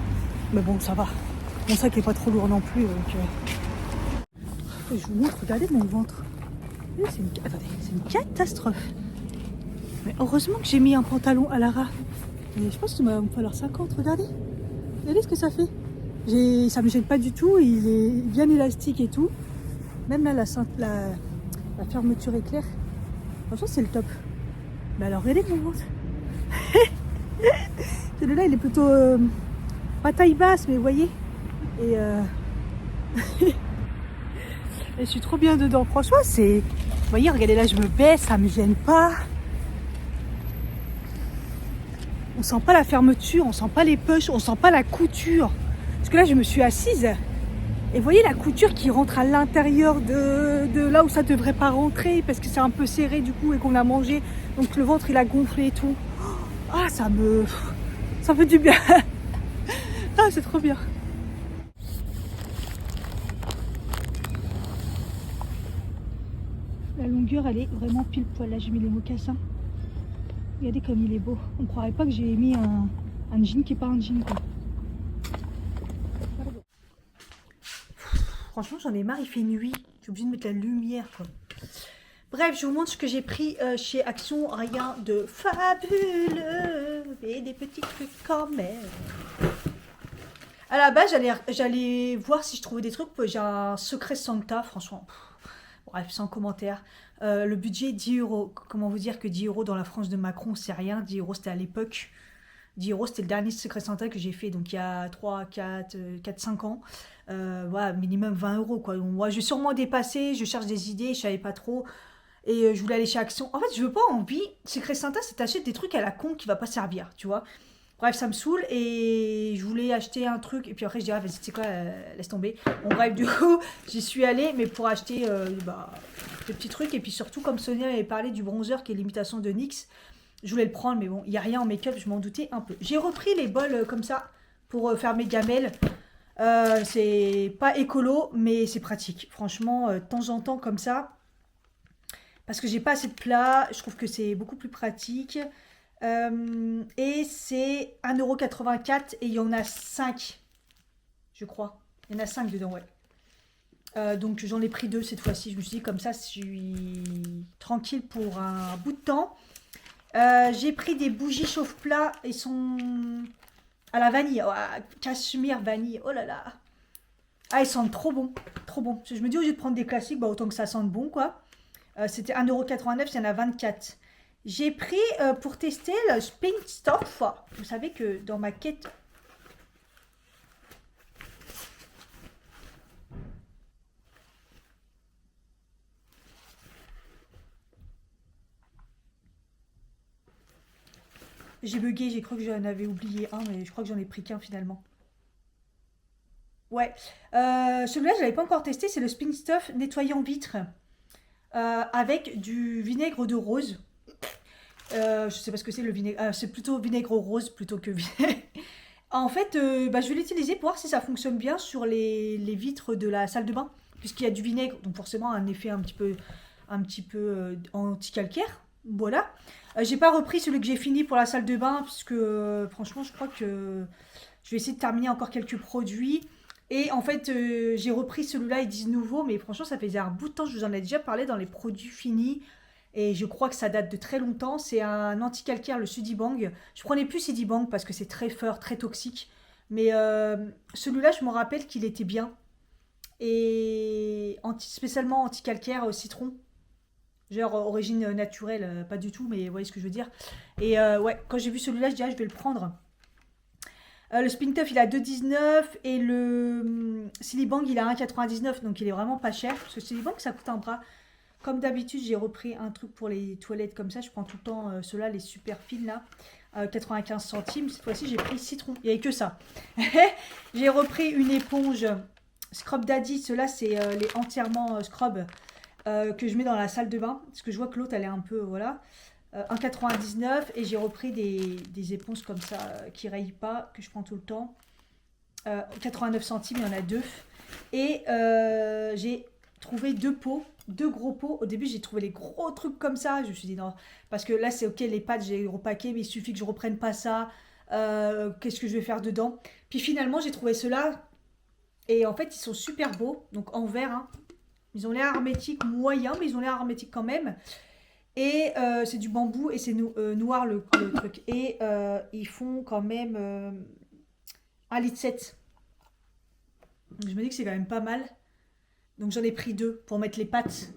Mais bon, ça va. Mon sac est pas trop lourd non plus. Donc, je vous montre. Regardez mon ventre. Attendez, c'est une catastrophe. Mais heureusement que j'ai mis un pantalon à Lara. Et je pense qu'il va me falloir 50, regardez. Regardez ce que ça fait. Ça me gêne pas du tout, il est bien élastique et tout. Même là, la fermeture est claire. Franchement, c'est le top. Mais alors, regardez mon ventre. Celui-là, il est plutôt pas taille basse, mais vous voyez. Et je suis trop bien dedans. Franchement, c'est... Vous voyez, regardez là, je me baisse, ça me gêne pas. On sent pas la fermeture, on sent pas les pushs, on sent pas la couture. Parce que là, je me suis assise. Et vous voyez la couture qui rentre à l'intérieur de là où ça devrait pas rentrer. Parce que c'est un peu serré du coup et qu'on a mangé. Donc le ventre, il a gonflé et tout. Ah, ça fait du bien. Ah, c'est trop bien. La longueur, elle est vraiment pile poil. Là, j'ai mis les mocassins. Regardez comme il est beau. On ne croirait pas que j'ai mis un jean qui n'est pas un jean, quoi. Franchement, j'en ai marre, il fait nuit. J'ai obligé de mettre la lumière, quoi. Bref, je vous montre ce que j'ai pris chez Action. Rien de fabuleux. fais des petits trucs quand même. À la base, j'allais voir si je trouvais des trucs. J'ai un secret Santa, franchement. Bref, sans commentaire. Le budget, 10 euros. Comment vous dire que 10 euros dans la France de Macron, c'est rien. 10 euros, c'était à l'époque. 10 euros, c'était le dernier secret Santa que j'ai fait, donc il y a 3, 4, 4 5 ans. Voilà, minimum 20 euros, quoi. Donc, moi, je vais sûrement dépasser, je cherche des idées, je savais pas trop. Et je voulais aller chez Action. En fait, je veux pas envie. Secret Santa, c'est t'achètes des trucs à la con qui va pas servir, tu vois. Bref, ça me saoule et je voulais acheter un truc. Et puis après, je dis, ah, vas-y, tu sais quoi, laisse tomber. Bon, bref, du coup, j'y suis allée, mais pour acheter des petits trucs. Et puis surtout, comme Sonia m'avait parlé du bronzer qui est l'imitation de NYX, je voulais le prendre, mais bon, il n'y a rien en make-up, je m'en doutais un peu. J'ai repris les bols comme ça pour faire mes gamelles. C'est pas écolo, mais c'est pratique. Franchement, de temps en temps, comme ça. Parce que j'ai pas assez de plats, je trouve que c'est beaucoup plus pratique. Et c'est 1,84 € et il y en a 5, je crois. Il y en a 5 dedans, ouais. Donc j'en ai pris 2 cette fois-ci. Je me suis dit comme ça, je suis tranquille pour un bout de temps. J'ai pris des bougies chauffe-plat. Ils sont à la vanille. Oh, cachemire vanille. Oh là là. Ah, ils sentent trop bon. Trop bon. Je me dis, au lieu de prendre des classiques, bah, autant que ça sente bon, quoi. C'était 1,89 €, il y en a 24. J'ai pris pour tester le Spin Stuff. Vous savez que dans ma quête... J'ai bugué, j'ai cru que j'en avais oublié un, mais je crois que j'en ai pris qu'un finalement. Ouais. Celui-là, je l'avais pas encore testé, c'est le Spin Stuff nettoyant vitre avec du vinaigre de rose. Je sais pas ce que c'est le vinaigre. C'est plutôt vinaigre rose plutôt que vinaigre. En fait, je vais l'utiliser pour voir si ça fonctionne bien sur les vitres de la salle de bain, puisqu'il y a du vinaigre, donc forcément un effet un petit peu anti-calcaire. Voilà. J'ai pas repris celui que j'ai fini pour la salle de bain, puisque franchement, je crois que je vais essayer de terminer encore quelques produits. Et en fait, j'ai repris celui-là, ils disent nouveau, mais franchement, ça faisait un bout de temps, je vous en ai déjà parlé dans les produits finis. Et je crois que ça date de très longtemps. C'est un anti-calcaire, le Sudibang. Je prenais plus Sudibang parce que c'est très fort, très toxique. Mais celui-là, je me rappelle qu'il était bien. Et spécialement anti-calcaire au citron. Genre origine naturelle, pas du tout, mais vous voyez ce que je veux dire. Et ouais, quand j'ai vu celui-là, je dis, ah, je vais le prendre. Le Spin Tuff, il a 2,19 et le Silibang, il a 1,99, donc il est vraiment pas cher. Parce que Silibang, ça coûte un bras. Comme d'habitude, j'ai repris un truc pour les toilettes comme ça. Je prends tout le temps ceux-là, les super fines là. 95 centimes. Cette fois-ci, j'ai pris citron. Il n'y avait que ça. J'ai repris une éponge Scrub Daddy. Ceux-là, c'est les entièrement scrub que je mets dans la salle de bain. Parce que je vois que l'autre, elle est un peu... Voilà. 1,99. Et j'ai repris des éponges comme ça qui rayent pas, que je prends tout le temps. 89 centimes, il y en a 2. Et j'ai trouvé 2 gros pots. Au début, j'ai trouvé les gros trucs comme ça. Je me suis dit non, parce que là, c'est ok, les pâtes, j'ai repacké, mais il suffit que je reprenne pas ça. Qu'est-ce que je vais faire dedans? Puis finalement, j'ai trouvé ceux-là. Et en fait, ils sont super beaux. Donc en verre, hein. Ils ont l'air hermétiques moyen, mais ils ont l'air hermétiques quand même. Et c'est du bambou et c'est noir le truc. Et ils font quand même 1,7 litre. Donc, je me dis que c'est quand même pas mal. Donc j'en ai pris 2 pour mettre les pâtes.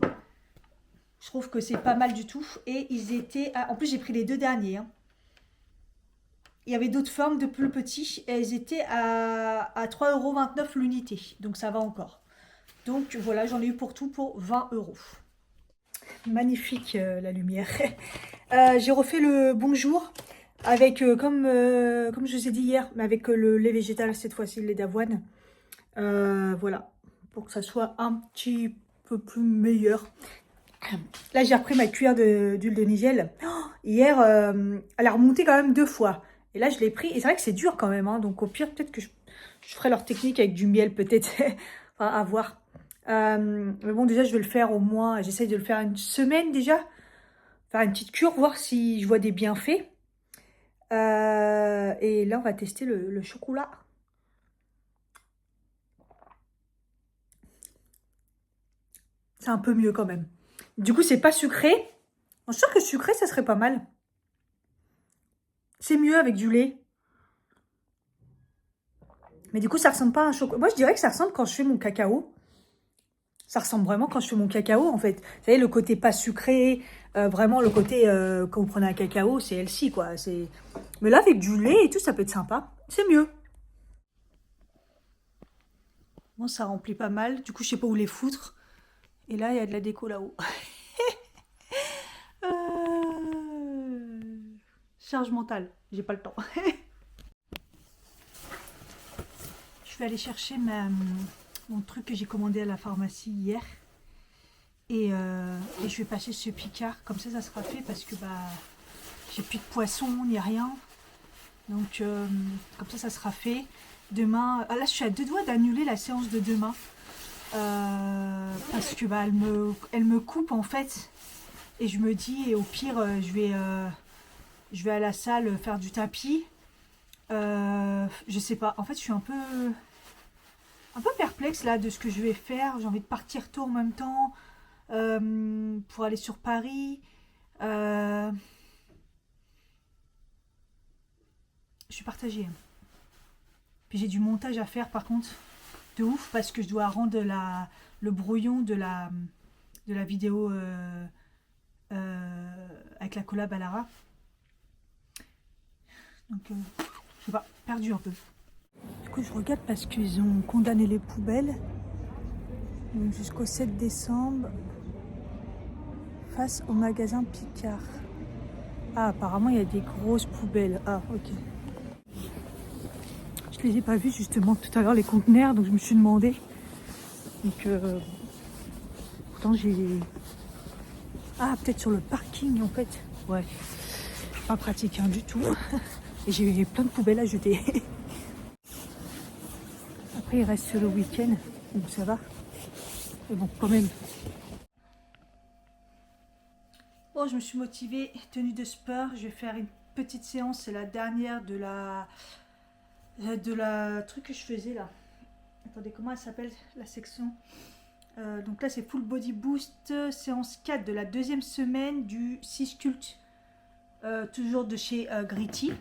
Je trouve que c'est pas mal du tout. Et ils étaient... En plus, j'ai pris les 2 derniers. Hein. Il y avait d'autres formes de plus petits. Et ils étaient à 3,29 € l'unité. Donc ça va encore. Donc voilà, j'en ai eu pour tout pour 20 €. Magnifique la lumière. J'ai refait le bonjour avec, comme je vous ai dit hier, mais avec le lait végétal cette fois-ci, le lait d'avoine. Voilà, pour que ça soit un petit peu plus meilleur. Là, j'ai repris ma cuillère d'huile de nigel. Oh, hier, elle a remonté quand même 2 fois. Et là, je l'ai pris. Et c'est vrai que c'est dur quand même. Hein, donc, au pire, peut-être que je ferai leur technique avec du miel, peut-être. Enfin, à voir. Mais bon, déjà, je vais le faire au moins. J'essaye de le faire une semaine déjà. Faire une petite cure, voir si je vois des bienfaits. Et là, on va tester le chocolat. C'est un peu mieux quand même. Du coup, c'est pas sucré. Je suis sûre que sucré, ça serait pas mal. C'est mieux avec du lait. Mais du coup, ça ressemble pas à un chocolat. Moi, je dirais que ça ressemble quand je fais mon cacao. Ça ressemble vraiment quand je fais mon cacao, en fait. Vous savez, le côté pas sucré, vraiment le côté, quand vous prenez un cacao, c'est healthy, quoi. Mais là, avec du lait et tout, ça peut être sympa. C'est mieux. Bon, ça remplit pas mal. Du coup, je sais pas où les foutre. Et là, il y a de la déco là-haut. Charge mentale. J'ai pas le temps. Je vais aller chercher mon truc que j'ai commandé à la pharmacie hier. Et je vais passer ce Picard. Comme ça sera fait parce que j'ai plus de poisson ni rien. Donc, comme ça sera fait. Demain, là, je suis à 2 doigts d'annuler la séance de demain. Parce que elle me coupe en fait. Et je me dis, et au pire, je vais à la salle faire du tapis. Je sais pas. En fait, je suis un peu perplexe là de ce que je vais faire. J'ai envie de partir tôt en même temps pour aller sur Paris. Je suis partagée. Puis j'ai du montage à faire par contre, de ouf, parce que je dois rendre le brouillon de la vidéo avec la collab à Lara. Donc, je sais pas, perdu un peu. Du coup, je regarde parce qu'ils ont condamné les poubelles. Donc, jusqu'au 7 décembre, face au magasin Picard. Ah, apparemment, il y a des grosses poubelles. Ah, ok. Je les ai pas vus justement tout à l'heure, les conteneurs, donc je me suis demandé. Donc, pourtant, j'ai... Ah, peut-être sur le parking en fait. Ouais, pas pratique hein, du tout. Et j'ai plein de poubelles à jeter. Après, il reste sur le week-end, donc ça va. Mais bon, quand même. Bon, je me suis motivée, tenue de sport. Je vais faire une petite séance, c'est la dernière de la truc que je faisais là. Attendez, comment elle s'appelle la section? Donc là, c'est Full Body Boost, séance 4 de la deuxième semaine du 6 culte. Toujours de chez Gritty.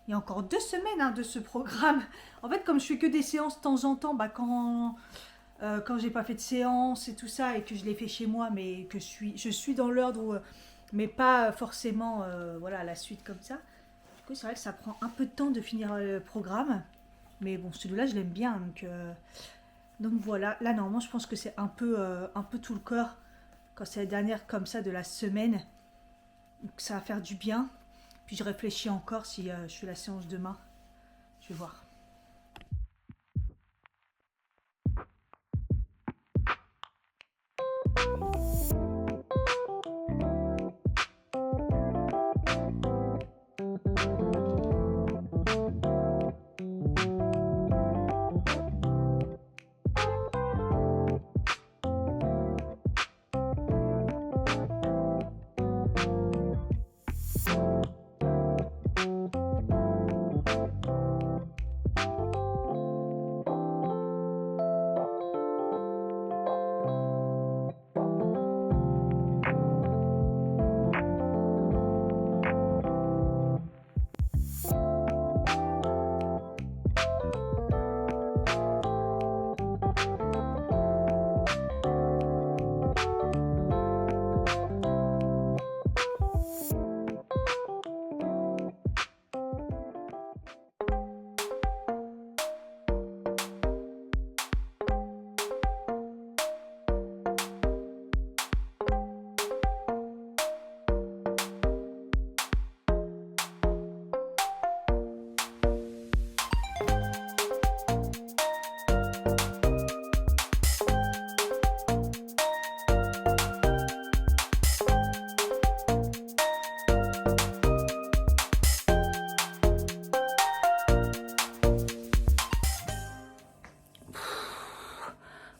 Il y a encore 2 semaines hein, de ce programme. En fait, comme je fais que des séances de temps en temps, quand j'ai pas fait de séance et tout ça, et que je l'ai fait chez moi, mais que je suis dans l'ordre, mais pas forcément voilà, la suite comme ça. Du coup, c'est vrai que ça prend un peu de temps de finir le programme. Mais bon, celui-là, je l'aime bien. Donc voilà. Là, normalement, je pense que c'est un peu tout le corps. Quand c'est la dernière comme ça de la semaine. Donc ça va faire du bien. Puis je réfléchis encore si je fais la séance demain. Je vais voir.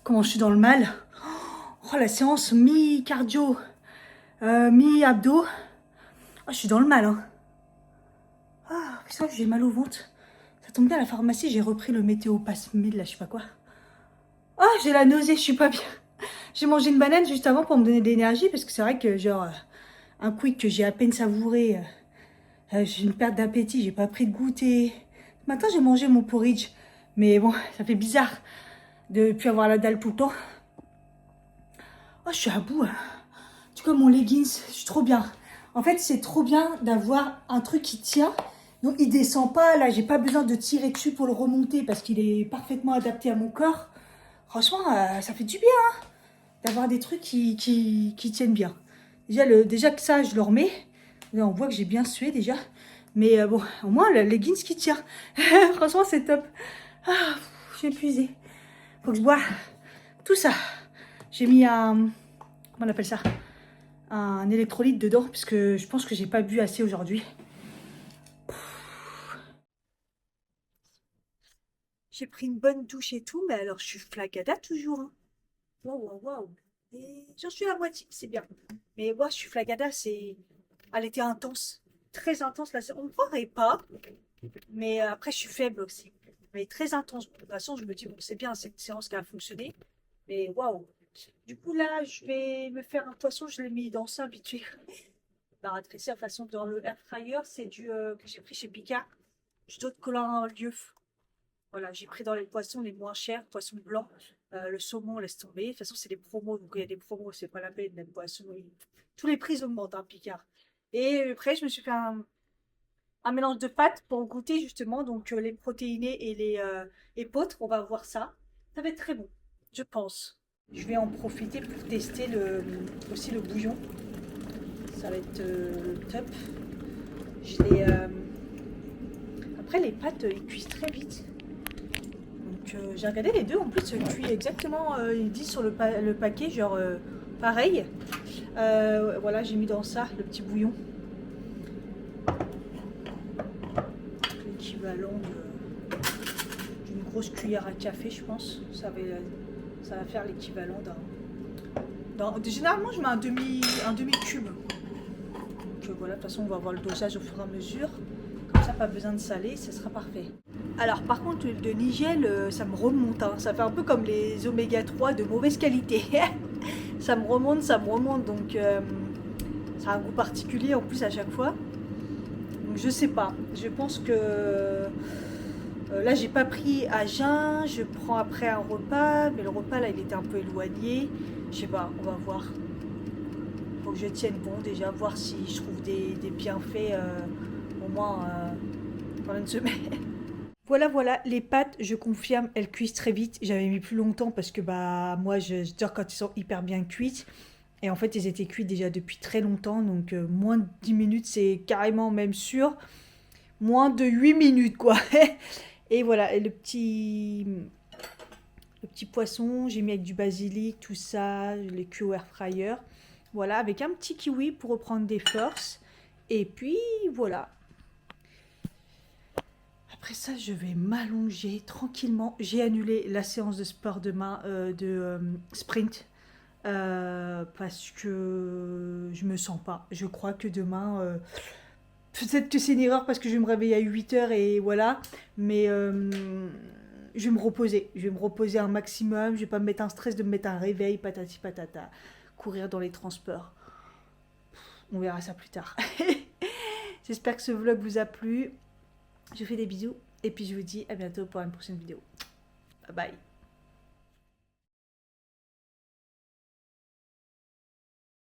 Comment je suis dans le mal. Oh, la séance mi-cardio, mi-abdos. Oh, je suis dans le mal. Hein. Ah, putain, j'ai mal au ventre. Ça tombe bien, à la pharmacie, j'ai repris le météopasmide, là, je sais pas quoi. Ah, j'ai la nausée, je suis pas bien. J'ai mangé une banane juste avant pour me donner de l'énergie, parce que c'est vrai que, genre, un quick que j'ai à peine savouré, J'ai une perte d'appétit, j'ai pas pris de goûter. Ce matin, j'ai mangé mon porridge. Mais bon, ça fait bizarre de ne plus avoir la dalle tout le temps. Oh, je suis à bout. En tout cas, mon leggings, je suis trop bien. En fait, c'est trop bien d'avoir un truc qui tient. Donc, il descend pas. Là, j'ai pas besoin de tirer dessus pour le remonter parce qu'il est parfaitement adapté à mon corps. Franchement, ça fait du bien d'avoir des trucs qui tiennent bien. Déjà que ça, je le remets. Là, on voit que j'ai bien sué déjà. Mais bon, au moins, le leggings qui tient. Franchement, c'est top. Ah, je suis épuisée. Faut que je bois tout ça. J'ai mis un... Comment on appelle ça? Un électrolyte dedans, puisque je pense que j'ai pas bu assez aujourd'hui. J'ai pris une bonne douche et tout, mais alors je suis flagada toujours. Hein. Waouh, waouh, waouh. Et j'en suis à moitié, c'est bien. Mais moi, je suis flagada, c'est... Elle était intense. Très intense, là. On ne croirait pas. Mais après, je suis faible aussi. Mais très intense. De toute façon, je me dis, bon, c'est bien, cette séance qui a fonctionné. Mais waouh. Du coup, là, je vais me faire un poisson. Je l'ai mis dans ça habitué. Baratresser, de toute façon, dans le air fryer, c'est du que j'ai pris chez Picard. Je dois coller un lieu. Voilà, j'ai pris dans les poissons les moins chers, poissons blancs. Le saumon, laisse tomber. De toute façon, c'est des promos. Donc, il y a des promos, c'est pas la peine. Même poisson. Tous les prix augmentent, hein, Picard. Et après, je me suis fait un mélange de pâtes pour goûter justement. Donc, les protéinés et les épeautres. On va voir ça. Ça va être très bon, je pense. Je vais en profiter pour tester aussi le bouillon. Ça va être top. Je les, Après, les pâtes, ils cuisent très vite. Donc, j'ai regardé les deux. En plus, cuit exactement, ils disent sur le paquet, genre pareil. Voilà, j'ai mis dans ça le petit bouillon. L'équivalent d'une grosse cuillère à café, je pense. Ça va faire l'équivalent généralement, je mets un demi-cube. Donc voilà, de toute façon, on va voir le dosage au fur et à mesure. Comme ça, pas besoin de saler, ça sera parfait. Alors, par contre, l'huile de Nigel, ça me remonte. Hein. Ça fait un peu comme les oméga 3 de mauvaise qualité. Ça me remonte. Donc, ça a un goût particulier en plus à chaque fois. Donc, je sais pas. Je pense que là, j'ai pas pris à jeun. Je prends après un repas. Mais le repas, là, il était un peu éloigné. Je sais pas, on va voir. Faut que je tienne bon déjà, voir si je trouve des bienfaits au moins pendant une semaine. Voilà, les pâtes, je confirme, elles cuisent très vite. J'avais mis plus longtemps parce que bah moi j'adore quand ils sont hyper bien cuites. Et en fait, ils étaient cuits déjà depuis très longtemps, donc moins de 10 minutes, c'est carrément même sûr. Moins de 8 minutes quoi. Et voilà, et le petit poisson, j'ai mis avec du basilic, tout ça, les cuits au air fryer. Voilà, avec un petit kiwi pour reprendre des forces. Et puis voilà. Après ça, je vais m'allonger tranquillement. J'ai annulé la séance de sport demain de sprint parce que je me sens pas. Je crois que demain, peut-être que c'est une erreur parce que je vais me réveiller à 8h et voilà. Mais je vais me reposer. Je vais me reposer un maximum. Je vais pas me mettre un stress de me mettre un réveil, patati patata. Courir dans les transports. On verra ça plus tard. J'espère que ce vlog vous a plu. Je vous fais des bisous et puis je vous dis à bientôt pour une prochaine vidéo. Bye bye.